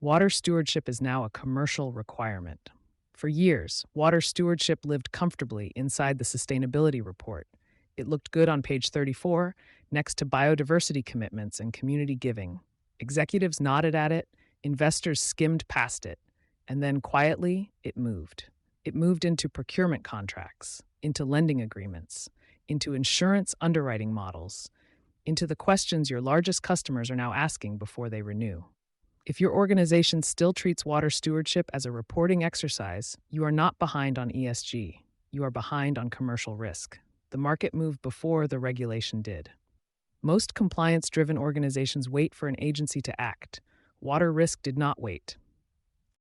Water stewardship is now a commercial requirement. For years, water stewardship lived comfortably inside the sustainability report. It looked good on page 34, next to biodiversity commitments and community giving. Executives nodded at it, investors skimmed past it, and then quietly, it moved. It moved into procurement contracts, into lending agreements, into insurance underwriting models, into the questions your largest customers are now asking before they renew. If your organization still treats water stewardship as a reporting exercise, you are not behind on ESG. You are behind on commercial risk. The market moved before the regulation did. Most compliance-driven organizations wait for an agency to act. Water risk did not wait.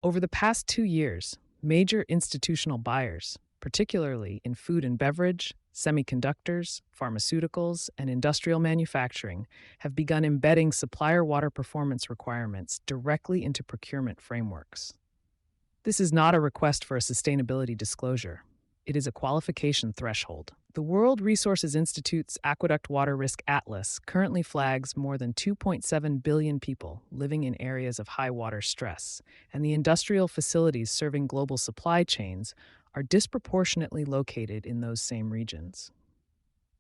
Over the past 2 years, major institutional buyers, particularly in food and beverage, semiconductors, pharmaceuticals, and industrial manufacturing, have begun embedding supplier water performance requirements directly into procurement frameworks. This is not a request for a sustainability disclosure. It is a qualification threshold. The World Resources Institute's Aqueduct Water Risk Atlas currently flags more than 2.7 billion people living in areas of high water stress, and the industrial facilities serving global supply chains are disproportionately located in those same regions.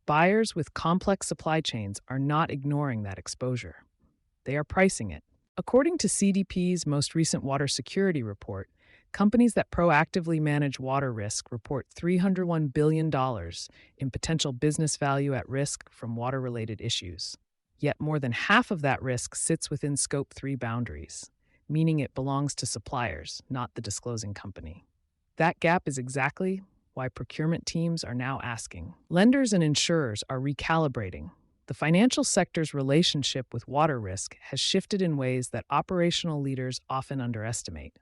Buyers with complex supply chains are not ignoring that exposure. They are pricing it. According to CDP's most recent water security report, companies that proactively manage water risk report $301 billion in potential business value at risk from water-related issues. Yet more than half of that risk sits within Scope 3 boundaries, meaning it belongs to suppliers, not the disclosing company. That gap is exactly why procurement teams are now asking. Lenders and insurers are recalibrating. The financial sector's relationship with water risk has shifted in ways that operational leaders often underestimate.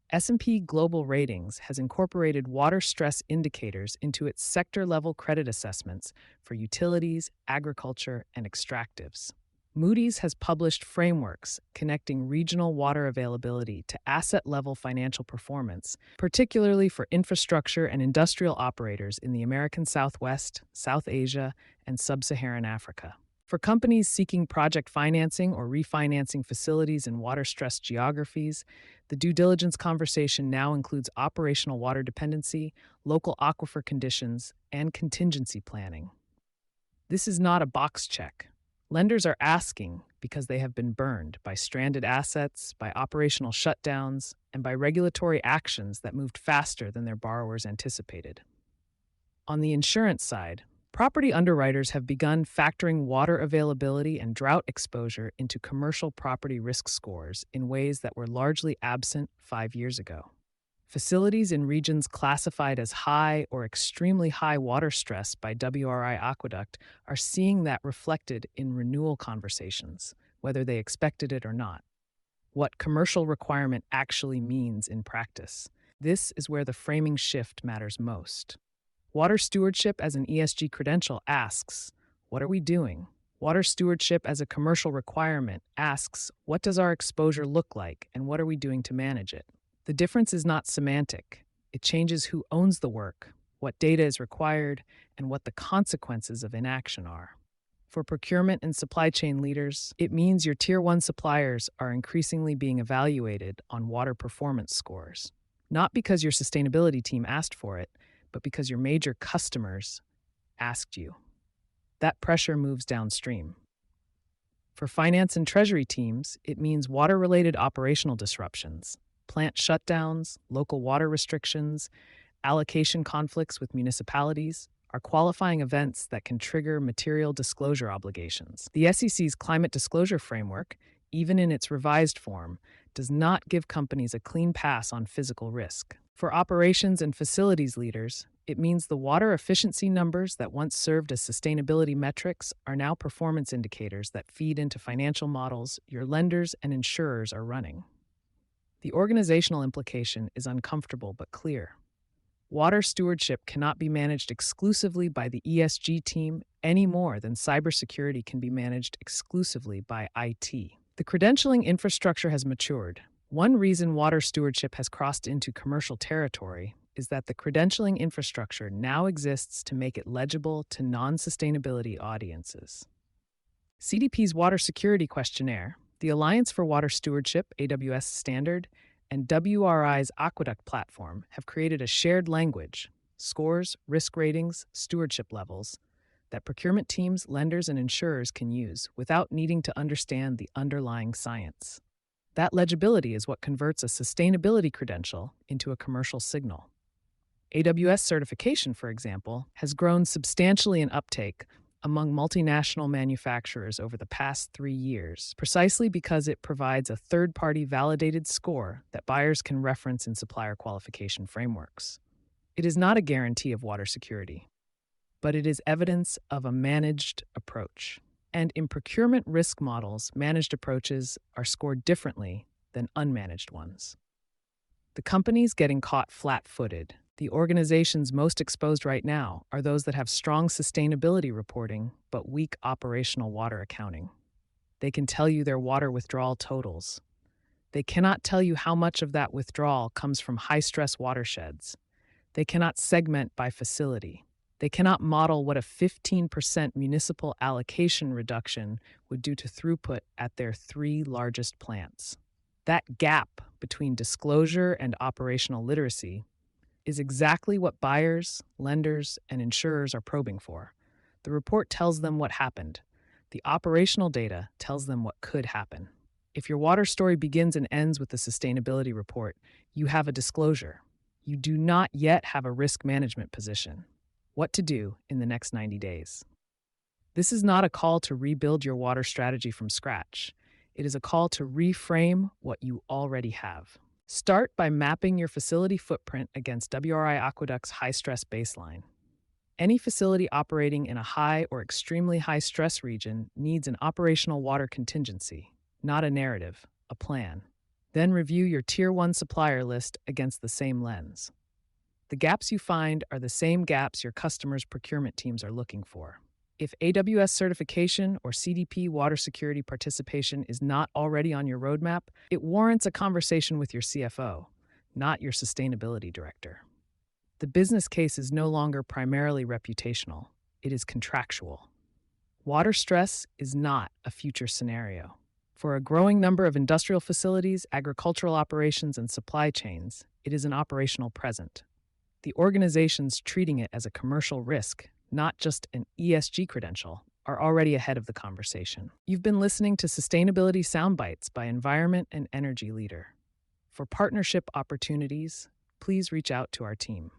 S&P Global Ratings has incorporated water stress indicators into its sector-level credit assessments for utilities, agriculture, and extractives. Moody's has published frameworks connecting regional water availability to asset-level financial performance, particularly for infrastructure and industrial operators in the American Southwest, South Asia, and Sub-Saharan Africa. For companies seeking project financing or refinancing facilities in water-stressed geographies, the due diligence conversation now includes operational water dependency, local aquifer conditions, and contingency planning. This is not a box check. Lenders are asking because they have been burned by stranded assets, by operational shutdowns, and by regulatory actions that moved faster than their borrowers anticipated. On the insurance side, property underwriters have begun factoring water availability and drought exposure into commercial property risk scores in ways that were largely absent 5 years ago. Facilities in regions classified as high or extremely high water stress by WRI Aqueduct are seeing that reflected in renewal conversations, whether they expected it or not. What commercial requirement actually means in practice. This is where the framing shift matters most. Water stewardship as an ESG credential asks, what are we doing? Water stewardship as a commercial requirement asks, what does our exposure look like and what are we doing to manage it? The difference is not semantic. It changes who owns the work, what data is required, and what the consequences of inaction are. For procurement and supply chain leaders, it means your Tier 1 suppliers are increasingly being evaluated on water performance scores, not because your sustainability team asked for it, but because your major customers asked you. That pressure moves downstream. For finance and treasury teams, it means water-related operational disruptions, plant shutdowns, local water restrictions, allocation conflicts with municipalities are qualifying events that can trigger material disclosure obligations. The SEC's Climate Disclosure Framework, even in its revised form, does not give companies a clean pass on physical risk. For operations and facilities leaders, it means the water efficiency numbers that once served as sustainability metrics are now performance indicators that feed into financial models your lenders and insurers are running. The organizational implication is uncomfortable but clear. Water stewardship cannot be managed exclusively by the ESG team any more than cybersecurity can be managed exclusively by IT. The credentialing infrastructure has matured. One reason water stewardship has crossed into commercial territory is that the credentialing infrastructure now exists to make it legible to non-sustainability audiences. CDP's Water Security Questionnaire, The Alliance for Water Stewardship, AWS standard, and WRI's Aqueduct platform have created a shared language, scores, risk ratings, stewardship levels, that procurement teams, lenders, and insurers can use without needing to understand the underlying science. That legibility is what converts a sustainability credential into a commercial signal. AWS certification, for example, has grown substantially in uptake among multinational manufacturers over the past 3 years, precisely because it provides a third-party validated score that buyers can reference in supplier qualification frameworks. It is not a guarantee of water security, but it is evidence of a managed approach. And in procurement risk models, managed approaches are scored differently than unmanaged ones. The companies getting caught flat-footed, the organizations most exposed right now, are those that have strong sustainability reporting but weak operational water accounting. They can tell you their water withdrawal totals. They cannot tell you how much of that withdrawal comes from high-stress watersheds. They cannot segment by facility. They cannot model what a 15% municipal allocation reduction would do to throughput at their 3 largest plants. That gap between disclosure and operational literacy is exactly what buyers, lenders, and insurers are probing for. The report tells them what happened. The operational data tells them what could happen. If your water story begins and ends with the sustainability report, you have a disclosure. You do not yet have a risk management position. What to do in the next 90 days. This is not a call to rebuild your water strategy from scratch. It is a call to reframe what you already have. Start by mapping your facility footprint against WRI Aqueduct's high-stress baseline. Any facility operating in a high or extremely high-stress region needs an operational water contingency, not a narrative, a plan. Then review your Tier 1 supplier list against the same lens. The gaps you find are the same gaps your customers' procurement teams are looking for. If AWS certification or CDP water security participation is not already on your roadmap, it warrants a conversation with your CFO, not your sustainability director. The business case is no longer primarily reputational, it is contractual. Water stress is not a future scenario. For a growing number of industrial facilities, agricultural operations, and supply chains, it is an operational present. The organizations treating it as a commercial risk, not just an ESG credential, are already ahead of the conversation. You've been listening to Sustainability Soundbites by Environment and Energy Leader. For partnership opportunities, please reach out to our team.